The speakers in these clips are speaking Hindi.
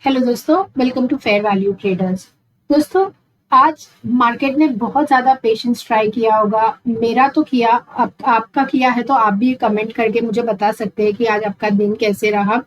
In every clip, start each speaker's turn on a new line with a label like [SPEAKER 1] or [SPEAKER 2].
[SPEAKER 1] हेलो दोस्तों, welcome to Fair Value Traders. दोस्तों, आज मार्केट ने बहुत ज़्यादा पेशेंस ट्राई किया होगा। मेरा तो किया, आपका किया है तो आप भी कमेंट करके मुझे बता सकते हैं कि आज आपका दिन कैसे रहा।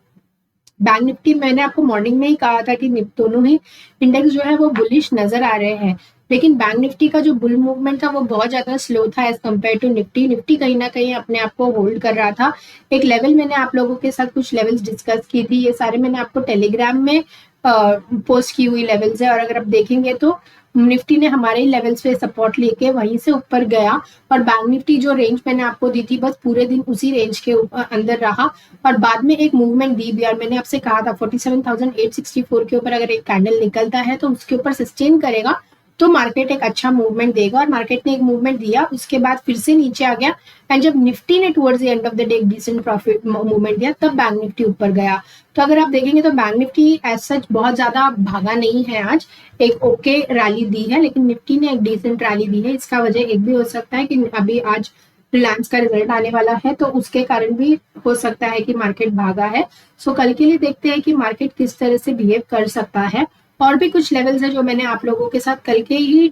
[SPEAKER 1] बैंक निफ्टी, मैंने आपको मॉर्निंग में ही कहा था कि दोनों ही इंडेक्स जो है वो बुलिश नजर आ रहे हैं, लेकिन बैंक निफ्टी का जो बुल मूवमेंट था वो बहुत ज्यादा स्लो था as compare to Nifty. Nifty कहीं ना कहीं अपने आप को होल्ड कर रहा था। एक लेवल मैंने आप लोगों के साथ कुछ लेवल्स डिस्कस की थी, ये सारे मैंने आपको टेलीग्राम में पोस्ट की हुई लेवल्स है, और अगर आप देखेंगे तो निफ्टी ने हमारे लेवल्स पे सपोर्ट लेके वहीं से ऊपर गया, और बैंक निफ्टी जो रेंज मैंने आपको दी थी बस पूरे दिन उसी रेंज के अंदर रहा, और बाद में एक मूवमेंट दी भी। और मैंने आपसे कहा था 47,864 के ऊपर अगर एक कैंडल निकलता है तो उसके ऊपर सस्टेन करेगा तो मार्केट एक अच्छा मूवमेंट देगा, और मार्केट ने एक मूवमेंट दिया, उसके बाद फिर से नीचे आ गया। एंड जब निफ्टी ने towards the end of the day एक डिसेंट प्रॉफिट मूवमेंट दिया, तब बैंक निफ्टी ऊपर गया। तो अगर आप देखेंगे तो बैंक निफ्टी एज सच बहुत ज्यादा भागा नहीं है आज, एक ओके रैली दी है, लेकिन निफ्टी ने एक डिसेंट रैली दी है। इसका वजह एक भी हो सकता है कि अभी आज रिलायंस का रिजल्ट आने वाला है, तो उसके कारण भी हो सकता है कि मार्केट भागा है। सो कल के लिए देखते हैं कि मार्केट किस तरह से बिहेव कर सकता है। और भी कुछ लेवल्स है जो मैंने आप लोगों के साथ कल के ही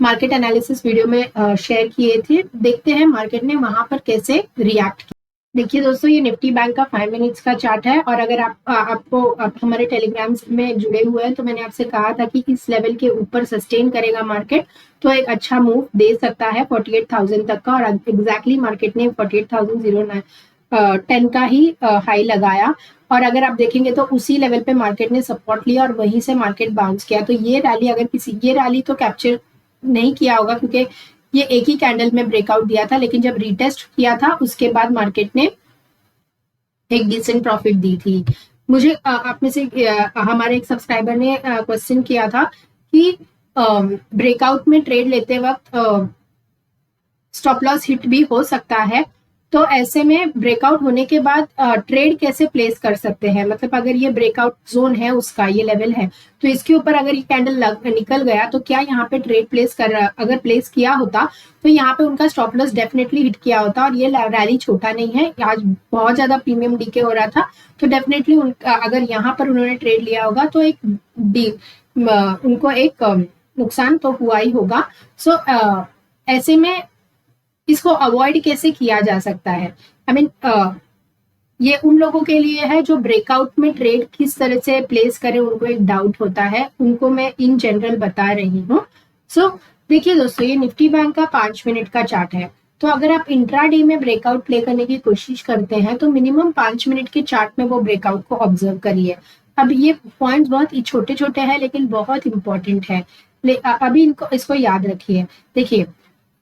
[SPEAKER 1] मार्केट एनालिसिस वीडियो में शेयर किए थे। देखते हैं मार्केट ने वहां पर कैसे रिएक्ट किया। देखिए दोस्तों, ये निफ्टी बैंक का 5 मिनट्स का चार्ट है, और अगर आप हमारे टेलीग्राम में जुड़े हुए हैं तो मैंने आपसे कहा था कि इस लेवल के ऊपर सस्टेन करेगा मार्केट तो एक अच्छा मूव दे सकता है 48,000 तक का, और एग्जैक्टली मार्केट ने 48,010 का ही हाई लगाया। और अगर आप देखेंगे तो उसी लेवल पे मार्केट ने सपोर्ट लिया और वहीं से मार्केट बाउंस किया। तो ये रैली, अगर ये रैली तो कैप्चर नहीं किया होगा क्योंकि ये एक ही कैंडल में ब्रेकआउट दिया था, लेकिन जब रीटेस्ट किया था उसके बाद मार्केट ने एक डिसेंट प्रॉफिट दी थी। मुझे आप में से हमारे एक सब्सक्राइबर ने क्वेश्चन किया था कि ब्रेकआउट में ट्रेड लेते वक्त स्टॉप लॉस हिट भी हो सकता है, तो ऐसे में ब्रेकआउट होने के बाद ट्रेड कैसे प्लेस कर सकते हैं। मतलब अगर ये ब्रेकआउट जोन है, उसका ये लेवल है, तो इसके ऊपर अगर ये कैंडल निकल गया तो क्या यहाँ पे ट्रेड प्लेस अगर प्लेस किया होता तो यहाँ पे उनका स्टॉप लॉस डेफिनेटली हिट किया होता। और ये रैली छोटा नहीं है, आज बहुत ज्यादा प्रीमियम डीके हो रहा था, तो डेफिनेटली अगर यहाँ पर उन्होंने ट्रेड लिया होगा तो उनको एक नुकसान तो हुआ ही होगा। सो ऐसे में इसको अवॉइड कैसे किया जा सकता है। आई मीन ये उन लोगों के लिए है जो ब्रेकआउट में ट्रेड किस तरह से प्लेस करें, उनको एक डाउट होता है, उनको मैं इन जनरल बता रही हूँ। सो देखिए दोस्तों, ये निफ्टी बैंक का 5 मिनट का चार्ट है। तो अगर आप इंट्राडे में ब्रेकआउट प्ले करने की कोशिश करते हैं तो मिनिमम 5 मिनट के चार्ट में वो ब्रेकआउट को ऑब्जर्व करिए। अब ये पॉइंट्स बहुत ही छोटे छोटे हैं लेकिन बहुत इंपॉर्टेंट है, अभी इसको याद रखिए। देखिए,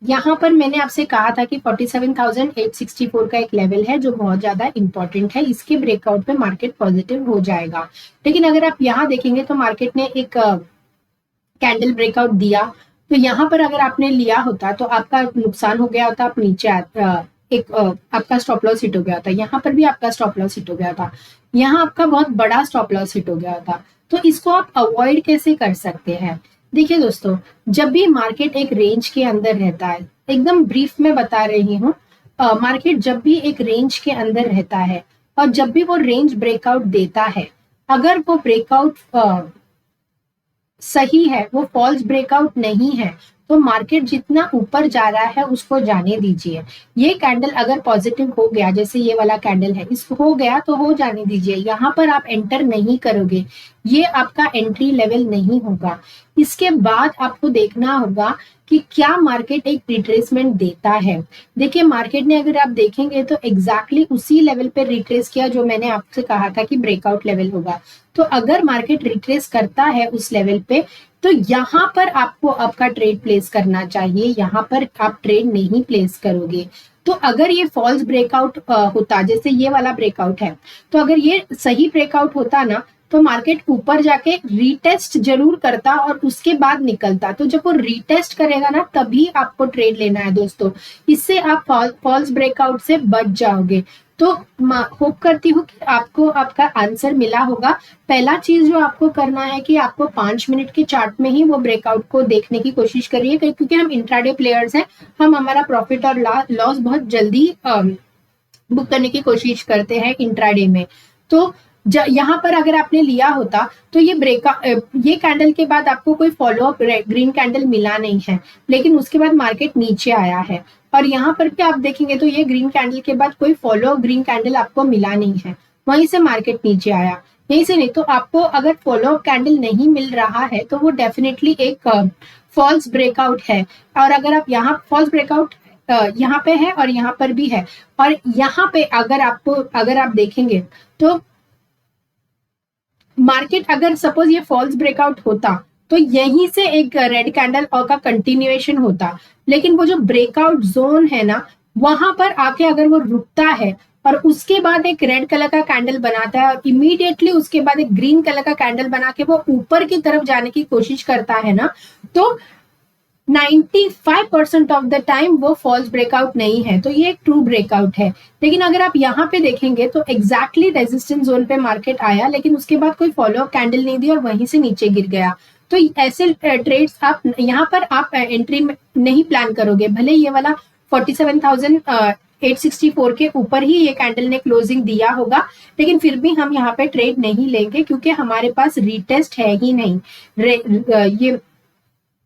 [SPEAKER 1] यहाँ पर मैंने आपसे कहा था कि 47,864 का एक लेवल है जो बहुत ज्यादा इंपॉर्टेंट है, इसके ब्रेकआउट पे मार्केट पॉजिटिव हो जाएगा। लेकिन अगर आप यहाँ देखेंगे तो मार्केट ने एक कैंडल ब्रेकआउट दिया, तो यहाँ पर अगर आपने लिया होता तो आपका नुकसान हो गया होता, आप नीचे आपका स्टॉप लॉस हिट हो गया होता, यहाँ पर भी आपका स्टॉप लॉस हिट हो गया था, यहाँ आपका बहुत बड़ा स्टॉप लॉस हिट हो गया होता। तो इसको आप अवॉइड कैसे कर सकते हैं। देखिए दोस्तों, जब भी मार्केट एक रेंज के अंदर रहता है, एकदम ब्रीफ में बता रही हूँ, मार्केट जब भी एक रेंज के अंदर रहता है और जब भी वो रेंज ब्रेकआउट देता है, अगर वो ब्रेकआउट सही है, वो फॉल्स ब्रेकआउट नहीं है, तो मार्केट जितना ऊपर जा रहा है उसको जाने दीजिए। ये कैंडल अगर पॉजिटिव हो गया, जैसे ये वाला कैंडल है, इसको हो गया तो हो जाने दीजिए, यहाँ पर आप एंटर नहीं करोगे, ये आपका एंट्री लेवल नहीं होगा। इसके बाद आपको देखना होगा कि क्या मार्केट एक रिट्रेसमेंट देता है। देखिए, मार्केट ने, अगर आप देखेंगे तो एग्जैक्टली उसी लेवल पे रिट्रेस किया जो मैंने आपसे कहा था कि ब्रेकआउट लेवल होगा। तो अगर मार्केट रिट्रेस करता है उस लेवल पे, तो यहाँ पर आपको आपका ट्रेड प्लेस करना चाहिए, यहाँ पर आप ट्रेड नहीं प्लेस करोगे। तो अगर ये फॉल्स ब्रेकआउट होता, जैसे ये वाला ब्रेकआउट है, तो अगर ये सही ब्रेकआउट होता ना, तो मार्केट ऊपर जाके रीटेस्ट जरूर करता और उसके बाद निकलता। तो जब वो रीटेस्ट करेगा ना, तभी आपको ट्रेड लेना है दोस्तों, इससे आप फॉल्स ब्रेकआउट से बच जाओगे। तो होप करती हूँ कि आपको आपका आंसर मिला होगा। पहला चीज जो आपको करना है कि आपको 5 मिनट के चार्ट में ही वो ब्रेकआउट को देखने की कोशिश करिए, क्योंकि हम इंट्राडे प्लेयर्स हैं, हम हमारा प्रॉफिट और लॉस बहुत जल्दी बुक करने की कोशिश करते हैं इंट्राडे में। तो यहाँ पर अगर आपने लिया होता तो ये कैंडल के बाद आपको कोई फॉलोअप ग्रीन कैंडल मिला नहीं है, लेकिन उसके बाद मार्केट नीचे आया है और यहाँ पर भी आप देखेंगे तो ये ग्रीन कैंडल के बाद कोई फॉलोअप ग्रीन कैंडल आपको मिला नहीं है, वहीं से मार्केट नीचे आया, यहीं से नहीं तो आपको अगर फॉलोअप कैंडल नहीं मिल रहा है तो वो डेफिनेटली एक फॉल्स ब्रेकआउट है। और अगर आप यहाँ फॉल्स ब्रेकआउट यहाँ पे है और यहाँ पर भी है, और यहाँ पे अगर आप देखेंगे तो मार्केट अगर सपोज ये फॉल्स ब्रेकआउट होता तो यहीं से एक रेड कैंडल और का कंटिन्यूएशन होता, लेकिन वो जो ब्रेकआउट जोन है ना वहां पर आके अगर वो रुकता है और उसके बाद एक रेड कलर का कैंडल बनाता है और इमीडिएटली उसके बाद एक ग्रीन कलर का कैंडल बना के वो ऊपर की तरफ जाने की कोशिश करता है ना, तो 95% ऑफ द टाइम वो फॉल्स ब्रेकआउट नहीं है, तो ये एक ट्रू ब्रेकआउट है। लेकिन अगर आप यहाँ पे देखेंगे तो एग्जैक्टली रेजिस्टेंस जोन पे मार्केट आया, लेकिन उसके बाद कोई फॉलोअप कैंडल नहीं दी और वहीं से नीचे गिर गया। तो ऐसे ट्रेड्स आप यहाँ पर आप एंट्री नहीं प्लान करोगे, भले ये वाला 47,864 के ऊपर ही ये कैंडल ने क्लोजिंग दिया होगा, लेकिन फिर भी हम यहाँ पे ट्रेड नहीं लेंगे क्योंकि हमारे पास रीटेस्ट है ही नहीं। ये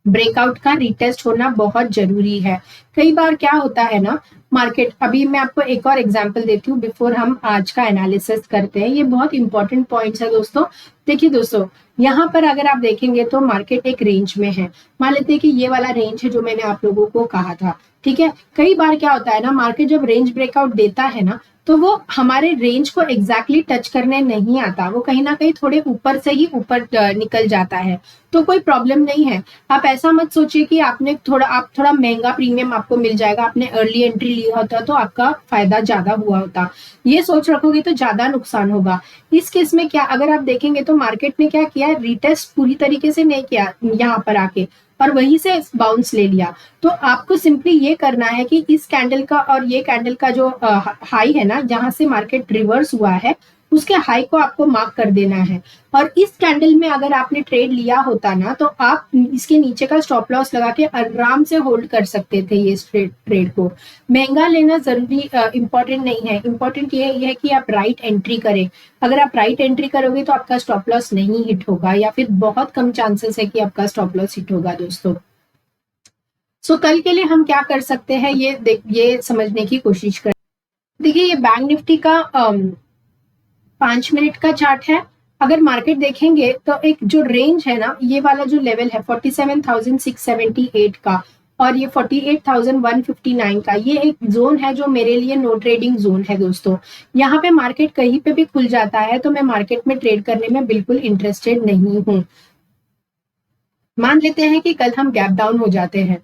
[SPEAKER 1] ब्रेकआउट का रीटेस्ट होना बहुत जरूरी है। कई बार क्या होता है ना मार्केट, अभी मैं आपको एक और एग्जांपल देती हूँ बिफोर हम आज का एनालिसिस करते हैं, ये बहुत इंपॉर्टेंट पॉइंट्स है दोस्तों। देखिए दोस्तों, यहाँ पर अगर आप देखेंगे तो मार्केट एक रेंज में है, मान लेते हैं कि ये वाला रेंज है जो मैंने आप लोगों को कहा था, ठीक है। कई बार क्या होता है ना, मार्केट जब रेंज ब्रेकआउट देता है ना तो वो हमारे रेंज को एग्जैक्टली टच करने नहीं आता, वो कहीं ना कहीं थोड़े ऊपर से ही ऊपर निकल जाता है, तो कोई प्रॉब्लम नहीं है। आप ऐसा मत सोचिए कि आप थोड़ा महंगा प्रीमियम आपको मिल जाएगा, आपने अर्ली एंट्री लिया होता तो आपका फायदा ज्यादा हुआ होता, ये सोच रखोगे तो ज्यादा नुकसान होगा। इस केस में क्या, अगर आप देखेंगे तो मार्केट ने क्या किया, रिटेस्ट पूरी तरीके से नहीं किया यहाँ पर आके और वहीं से बाउंस ले लिया। तो आपको सिंपली ये करना है कि इस कैंडल का और ये कैंडल का जो हाई है ना, जहां से मार्केट रिवर्स हुआ है उसके हाई को आपको मार्क कर देना है। और इस कैंडल में अगर आपने ट्रेड लिया होता ना तो आप इसके नीचे का स्टॉप लॉस लगा के आराम से होल्ड कर सकते थे ये ट्रेड को। महंगा लेना जरूरी इंपॉर्टेंट नहीं है, इंपॉर्टेंट ये है कि आप राइट एंट्री करें। अगर आप राइट एंट्री करोगे तो आपका स्टॉप लॉस नहीं हिट होगा, या फिर बहुत कम चांसेस है कि आपका स्टॉप लॉस हिट होगा दोस्तों। सो कल के लिए हम क्या कर सकते हैं ये समझने की कोशिश करें। देखिए ये बैंक निफ्टी का 5 मिनट का चार्ट है। अगर मार्केट देखेंगे तो एक जो रेंज है ना, ये वाला जो लेवल है 47,678 का और ये 48,159 का, ये एक जोन है जो मेरे लिए नो ट्रेडिंग जोन है दोस्तों। यहाँ पे मार्केट कहीं पे भी खुल जाता है तो मैं मार्केट में ट्रेड करने में बिल्कुल इंटरेस्टेड नहीं हूँ। मान लेते हैं कि कल हम गैप डाउन हो जाते हैं,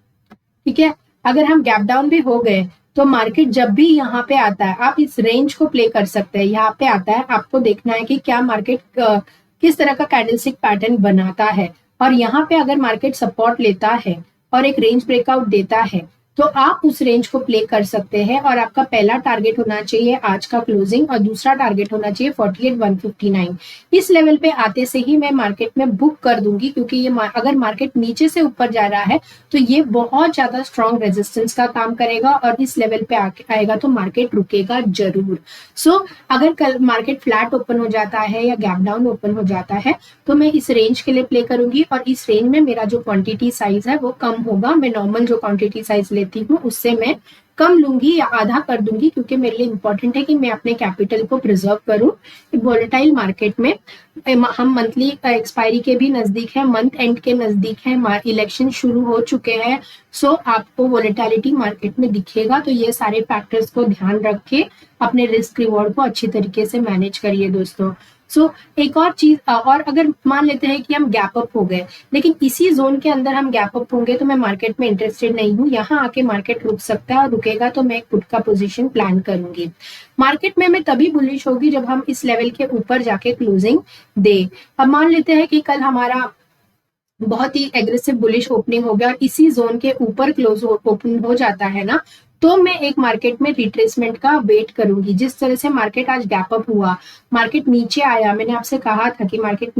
[SPEAKER 1] ठीक है, अगर हम गैप डाउन भी हो गए तो मार्केट जब भी यहाँ पे आता है आप इस रेंज को प्ले कर सकते हैं। यहाँ पे आता है, आपको देखना है कि क्या मार्केट किस तरह का कैंडलस्टिक पैटर्न बनाता है, और यहाँ पे अगर मार्केट सपोर्ट लेता है और एक रेंज ब्रेकआउट देता है तो आप उस रेंज को प्ले कर सकते हैं। और आपका पहला टारगेट होना चाहिए आज का क्लोजिंग और दूसरा टारगेट होना चाहिए 48,159। इस लेवल पे आते से ही मैं मार्केट में बुक कर दूंगी, क्योंकि ये अगर मार्केट नीचे से ऊपर जा रहा है तो ये बहुत ज्यादा स्ट्रॉन्ग रेजिस्टेंस का काम करेगा और इस लेवल पे आएगा तो मार्केट रुकेगा जरूर। सो अगर कल मार्केट फ्लैट ओपन हो जाता है या गैप डाउन ओपन हो जाता है तो मैं इस रेंज के लिए प्ले करूंगी, और इस रेंज में मेरा जो क्वांटिटी साइज है वो कम होगा। मैं नॉर्मल जो क्वांटिटी साइज लेती हूँ उससे मैं कम लूंगी या आधा कर दूंगी, क्योंकि मेरे लिए इंपॉर्टेंट है कि मैं अपने कैपिटल को प्रिजर्व करूं वोलेटाइल मार्केट में। हम मंथली एक्सपायरी के भी नजदीक है, मंथ एंड के नजदीक है, इलेक्शन शुरू हो चुके हैं। सो आपको वोलेटिलिटी मार्केट में दिखेगा, तो ये सारे फैक्टर्स को ध्यान रख के अपने रिस्क रिवॉर्ड को अच्छी तरीके से मैनेज करिए दोस्तों। सो एक और चीज, और अगर मान लेते हैं कि हम गैप अप हो गए लेकिन इसी जोन के अंदर हम गैप अप होंगे तो मैं मार्केट में इंटरेस्टेड नहीं हूँ। यहाँ आके मार्केट रुक सकता है और रुकेगा तो मैं एक पुट का पोजीशन प्लान करूंगी। मार्केट में मैं तभी बुलिश होगी जब हम इस लेवल के ऊपर जाके क्लोजिंग दे। अब मान लेते हैं कि कल हमारा बहुत ही एग्रेसिव बुलिश ओपनिंग हो गया और इसी जोन के ऊपर क्लोज ओपन हो जाता है ना, तो मैं एक मार्केट में रिट्रेसमेंट का वेट करूंगी। जिस तरह से मार्केट आज गैप अप हुआ, मार्केट नीचे आया, मैंने आपसे कहा था कि मार्केट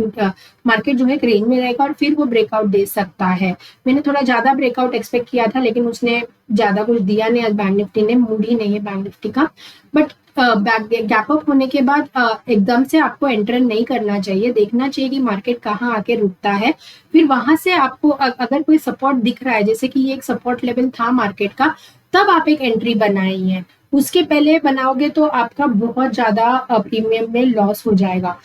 [SPEAKER 1] जो है रेंज में रहेगा और फिर वो ब्रेकआउट दे सकता है। मैंने थोड़ा ज्यादा ब्रेकआउट एक्सपेक्ट किया था लेकिन उसने ज्यादा कुछ दिया नहीं। आज बैंक निफ्टी ने मूड ही नहीं है बैंक निफ्टी का, बट गैप अप होने के बाद एकदम से आपको एंटर नहीं करना चाहिए, देखना चाहिए कि मार्केट कहाँ आके रुकता है। फिर वहां से आपको अगर कोई सपोर्ट दिख रहा है, जैसे कि ये एक सपोर्ट लेवल था मार्केट का, तब आप एक एंट्री बनाई है। उसके पहले बनाओगे तो आपका बहुत ज्यादा प्रीमियम में लॉस हो जाएगा।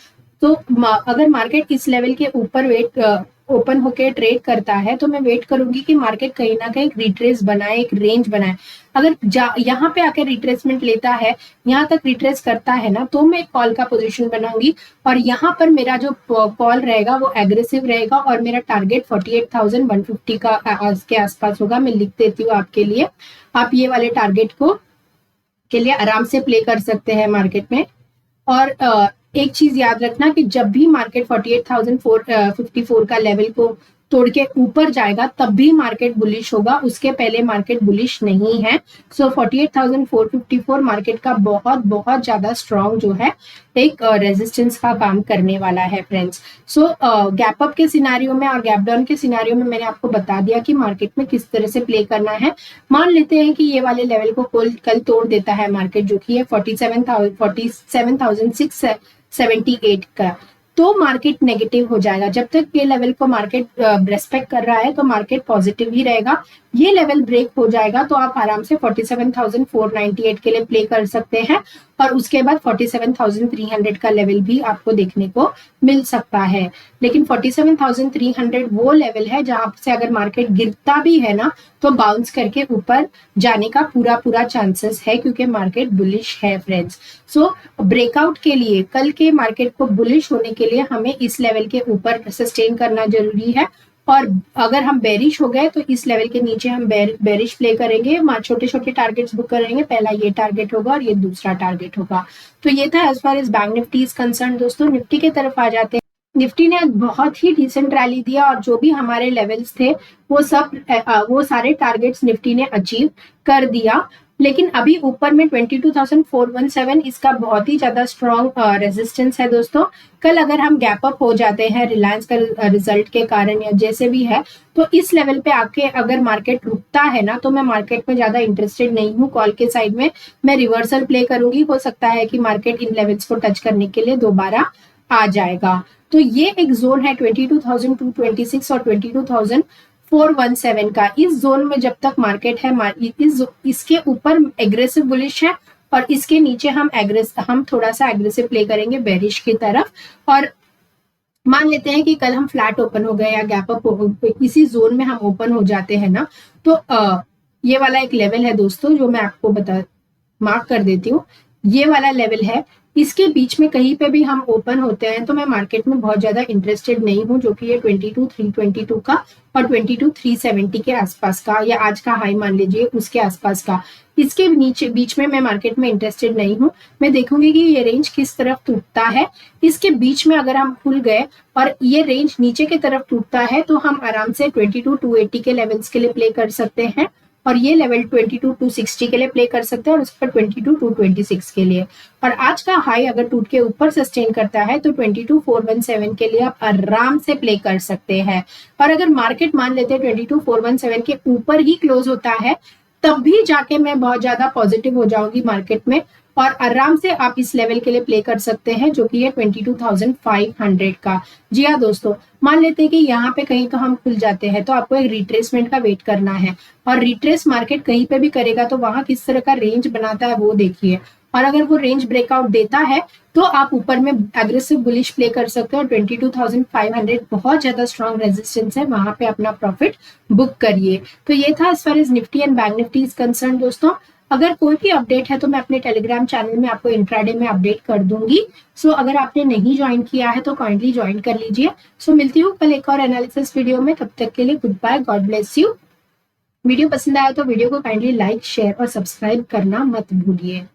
[SPEAKER 1] तो अगर मार्केट इस लेवल के ऊपर ओपन होके ट्रेड करता है तो मैं वेट करूंगी कि मार्केट कहीं ना कहीं रिट्रेस बनाए, एक रेंज बनाए। अगर यहाँ पे आकर रिट्रेसमेंट लेता है, यहाँ तक रिट्रेस करता है ना, तो मैं एक कॉल का पोजीशन बनाऊंगी और यहाँ पर मेरा जो कॉल रहेगा वो एग्रेसिव रहेगा और मेरा टारगेट 48,150 का के आसपास होगा। मैं लिख देती हूँ आपके लिए, आप ये वाले टारगेट को के लिए आराम से प्ले कर सकते हैं मार्केट में। और एक चीज याद रखना कि जब भी मार्केट 48,454 का लेवल को तोड़ के ऊपर जाएगा तब भी मार्केट बुलिश होगा, उसके पहले मार्केट बुलिश नहीं है। सो 48,454 मार्केट का बहुत बहुत ज्यादा स्ट्रॉन्ग जो है एक रेजिस्टेंस का काम करने वाला है फ्रेंड्स। सो गैप अप के सिनारियो में और गैप डाउन के सिनारियो में मैंने आपको बता दिया कि मार्केट में किस तरह से प्ले करना है। मान लेते हैं कि ये वाले लेवल को कल तोड़ देता है मार्केट, जो कि है 47,678 का, तो मार्केट नेगेटिव हो जाएगा। जब तक ये लेवल को मार्केट रेस्पेक्ट कर रहा है तो मार्केट पॉजिटिव ही रहेगा। ये लेवल ब्रेक हो जाएगा तो आप आराम से 47,498 के लिए प्ले कर सकते हैं और उसके बाद 47,300 का लेवल भी आपको देखने को मिल सकता है। लेकिन 47,300 वो लेवल है जहां से अगर मार्केट गिरता भी है ना तो बाउंस करके ऊपर जाने का पूरा चांसेस है, क्योंकि मार्केट बुलिश है फ्रेंड्स। सो ब्रेकआउट के लिए, कल के मार्केट को बुलिश होने के लिए हमें इस लेवल के ऊपर सस्टेन करना जरूरी है। और अगर हम बेरिश हो गए तो इस लेवल के नीचे हम बेरिश प्ले करेंगे, छोटे छोटे टारगेट्स बुक करेंगे। पहला ये टारगेट होगा और ये दूसरा टारगेट होगा। तो ये था as far as Bank Nifty is concern. दोस्तों निफ्टी की तरफ आ जाते हैं। निफ्टी ने बहुत ही डिसेंट रैली दिया और जो भी हमारे लेवल्स थे वो सारे टारगेट्स निफ्टी ने अचीव कर दिया। लेकिन अभी ऊपर में 22,417 इसका बहुत ही ज्यादा स्ट्रॉन्ग रेजिस्टेंस है दोस्तों। कल अगर हम गैप अप हो जाते हैं रिलायंस का रिजल्ट के कारण या जैसे भी है, तो इस लेवल पे आके अगर मार्केट रुकता है ना तो मैं मार्केट में ज्यादा इंटरेस्टेड नहीं हूँ। कॉल के साइड में मैं रिवर्सल प्ले करूंगी। हो सकता है कि मार्केट इन लेवल्स को टच करने के लिए दोबारा आ जाएगा। तो ये एक जोन है 22,226 और 22,417 का। इस जोन में जब तक मार्केट है इसके ऊपर एग्रेसिव बुलिश है और इसके नीचे हम थोड़ा सा एग्रेसिव प्ले करेंगे बेरिश की तरफ। और मान लेते हैं कि कल हम फ्लैट ओपन हो गए या गैप अप इसी जोन में हम ओपन हो जाते हैं ना, तो ये वाला एक लेवल है दोस्तों जो मैं आपको मार्क कर देती हूँ। ये वाला लेवल है, इसके बीच में कहीं पे भी हम ओपन होते हैं तो मैं मार्केट में बहुत ज्यादा इंटरेस्टेड नहीं हूँ, जो कि ये 22,322 का और 22,370 के आसपास का, या आज का हाई मान लीजिए उसके आसपास का। इसके नीचे बीच में मैं मार्केट में इंटरेस्टेड नहीं हूँ। मैं देखूंगी कि ये रेंज किस तरफ टूटता है। इसके बीच में अगर हम खुल गए और ये रेंज नीचे की तरफ टूटता है तो हम आराम से 22,280 के लेवल्स के लिए प्ले कर सकते हैं और ये लेवल 22,260 के लिए प्ले कर सकते हैं और उस पर 22,226 के लिए। और आज का हाई अगर टूट के ऊपर सस्टेन करता है तो 22,417 के लिए आप आराम से प्ले कर सकते हैं। और अगर मार्केट मान लेते हैं 22,417 के ऊपर ही क्लोज होता है तब भी जाके मैं बहुत ज्यादा पॉजिटिव हो जाऊंगी मार्केट में और आराम से आप इस लेवल के लिए प्ले कर सकते हैं, जो कि है 22,500 का। जी हाँ दोस्तों, मान लेते हैं कि यहाँ पे कहीं तो हम खुल जाते हैं तो आपको एक रिट्रेसमेंट का वेट करना है और रिट्रेस मार्केट कहीं पे भी करेगा तो वहां किस तरह का रेंज बनाता है वो देखिए। और अगर वो रेंज ब्रेकआउट देता है तो आप ऊपर में एग्रेसिव बुलिश प्ले कर सकते हो। 22,500 बहुत ज्यादा स्ट्रॉन्ग रेजिस्टेंस है, वहां पे अपना प्रॉफिट बुक करिए। तो ये था as far as Nifty and Bank Nifty is concern दोस्तों। अगर कोई भी अपडेट है तो मैं अपने टेलीग्राम चैनल में आपको इंट्राडे में अपडेट कर दूंगी। सो अगर आपने नहीं ज्वाइन किया है तो काइंडली ज्वाइन कर लीजिए। सो मिलती हूँ कल एक और एनालिसिस वीडियो में, तब तक के लिए good bye, God bless you. Video पसंद आया तो वीडियो को काइंडली लाइक, शेयर और सब्सक्राइब करना मत भूलिए।